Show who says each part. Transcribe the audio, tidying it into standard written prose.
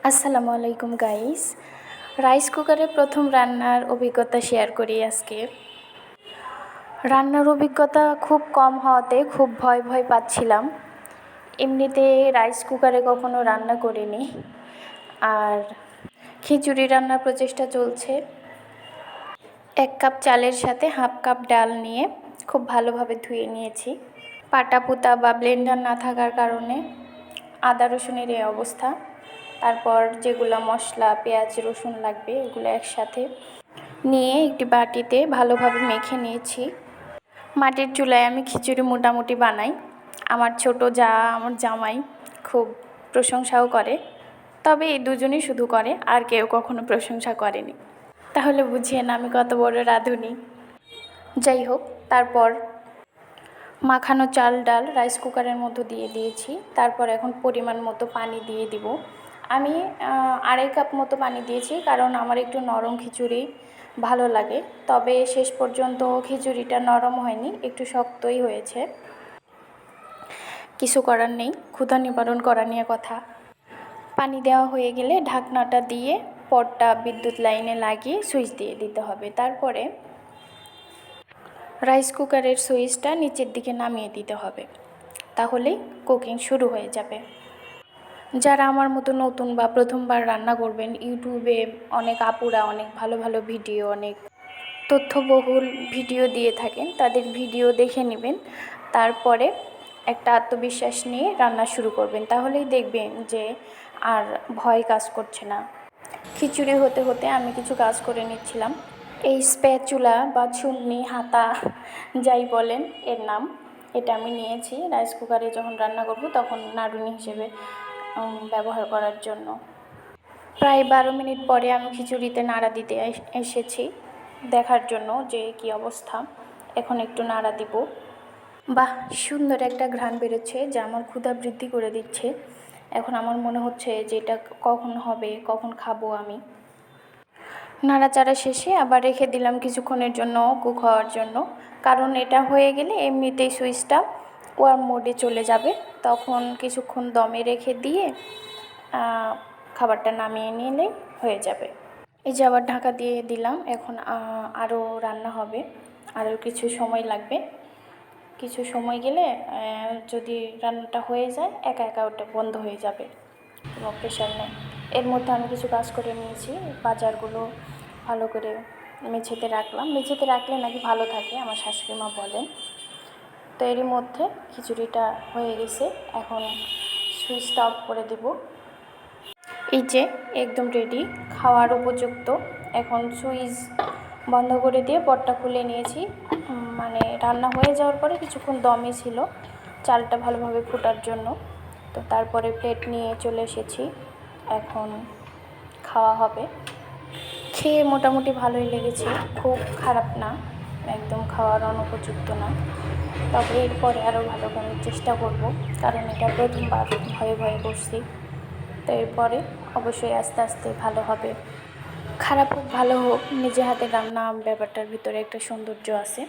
Speaker 1: আসসালামু আলাইকুম guys. Rice কুকারে প্রথম রান্নার অভিজ্ঞতা শেয়ার করি আজকে। রান্নার অভিজ্ঞতা খুব কম হওয়াতে খুব ভয় ভয় পাচ্ছিলাম। এমনিতে রাইস কুকারে কখনো রান্না করিনি। আর খিচুড়ি রান্নার প্রচেষ্টা চলছে। 1 কাপ চালের সাথে হাফ কাপ ডাল নিয়ে খুব ভালোভাবে ধুয়ে নিয়েছি। পাটা পুতা বা ব্লেন্ডার না থাকার কারণে আদা রসুনের এই অবস্থা। তারপর যেগুলো মশলা পেঁয়াজ রসুন লাগবে এগুলো একসাথে নিয়ে একটি বাটিতে ভালোভাবে মেখে নিয়েছি। মাটির চুলায় আমি খিচুড়ি মোটামুটি বানাই। আমার ছোট আমার জামাই খুব প্রশংসাও করে, তবে এই দুজনই শুধু করে, আর কেউ কখনো প্রশংসা করেনি। তাহলে বুঝিয়ে না আমি কত বড় রাঁধুনি। যাই হোক, তারপর মাখানো চাল ডাল রাইস কুকারের মধ্যে দিয়ে দিয়েছি। তারপর এখন পরিমাণ মতো পানি দিয়ে দিব। আমি 2.5 কাপ মতো পানি দিয়েছি, কারণ আমার একটু নরম খিচুড়ি ভালো লাগে। তবে শেষ পর্যন্ত খিচুড়িটা নরম হয়নি, একটু শক্তই হয়েছে। কিছু করার নেই, ক্ষুধা নিবারণ করা নিয়ে কথা। পানি দেওয়া হয়ে গেলে ঢাকনাটা দিয়ে পটটা বিদ্যুৎ লাইনে লাগিয়ে সুইচ দিয়ে দিতে হবে। তারপরে রাইস কুকারের সুইচটা নিচের দিকে নামিয়ে দিতে হবে, তাহলেই কুকিং শুরু হয়ে যাবে। যারা আমার মতো নতুন বা প্রথমবার রান্না করবেন, ইউটিউবে অনেক আপুরা অনেক ভালো ভালো ভিডিও, অনেক তথ্যবহুল ভিডিও দিয়ে থাকেন, তাদের ভিডিও দেখে নেবেন। তারপরে একটা আত্মবিশ্বাস নিয়ে রান্না শুরু করবেন, তাহলেই দেখবেন যে আর ভয় কাজ করছে না। খিচুড়ি হতে হতে আমি কিছু কাজ করে নিচ্ছিলাম। এই স্প্যাচুলা বা ছুলনি হাতা যাই বলেন এর নাম, এটা আমি নিয়েছি রাইস কুকারে যখন রান্না করব তখন নাড়ুনি হিসেবে ব্যবহার করার জন্য। প্রায় 12 মিনিট পরে আমি খিচুড়িতে নাড়া দিতে এসেছি দেখার জন্য যে কি অবস্থা। এখন একটু নাড়া দিব। বাহ, সুন্দর একটা ঘ্রাণ বেরোচ্ছে, যা আমার ক্ষুধা বৃদ্ধি করে দিচ্ছে। এখন আমার মনে হচ্ছে যে এটা কখন হবে, কখন খাবো আমি। নাড়াচাড়া শেষে আবার রেখে দিলাম কিছুক্ষণের জন্য কুক হওয়ার জন্য, কারণ এটা হয়ে গেলে এমনিতেই সুইচটা ওয়ার্ম মোডে চলে যাবে। তখন কিছুক্ষণ দমে রেখে দিয়ে খাবারটা নামিয়ে নিলেই হয়ে যাবে। এই যে আবার ঢাকা দিয়ে দিলাম। এখন আরও রান্না হবে, আরও কিছু সময় লাগবে। কিছু সময় গেলে যদি রান্নাটা হয়ে যায় একা একা ওটা বন্ধ হয়ে যাবে, কোনো প্রেশার নেই। এর মধ্যে আমি কিছু কাজ করে নিয়েছি। বাজারগুলো ভালো করে মেঝেতে রাখলাম। মেঝেতে রাখলে নাকি ভালো থাকে, আমার শাশুড়ি মা বলেন। তো এরই মধ্যে খিচুড়িটা হয়ে গেছে, এখন সুইচটা অফ করে দেব। এই যে একদম রেডি, খাওয়ার উপযুক্ত। এখন সুইচ বন্ধ করে দিয়ে পটটা খুলে নিয়েছি। মানে রান্না হয়ে যাওয়ার পরে কিছুক্ষণ দমে ছিল চালটা ভালোভাবে ফোটার জন্য। তো তারপরে প্লেট নিয়ে চলে এসেছি, এখন খাওয়া হবে। খেয়ে মোটামুটি ভালোই লেগেছে, খুব খারাপ না, একদম খাওয়ার অনুপযুক্ত না। তবে এরপরে আরও ভালো করার চেষ্টা করব, কারণ এটা প্রথমবার ভয়ে ভয়ে করছি। তো এরপরে অবশ্যই আস্তে আস্তে ভালো হবে। খারাপ হোক ভালো হোক, নিজে হাতে রান্না ব্যাপারটার ভিতরে একটা সৌন্দর্য আছে।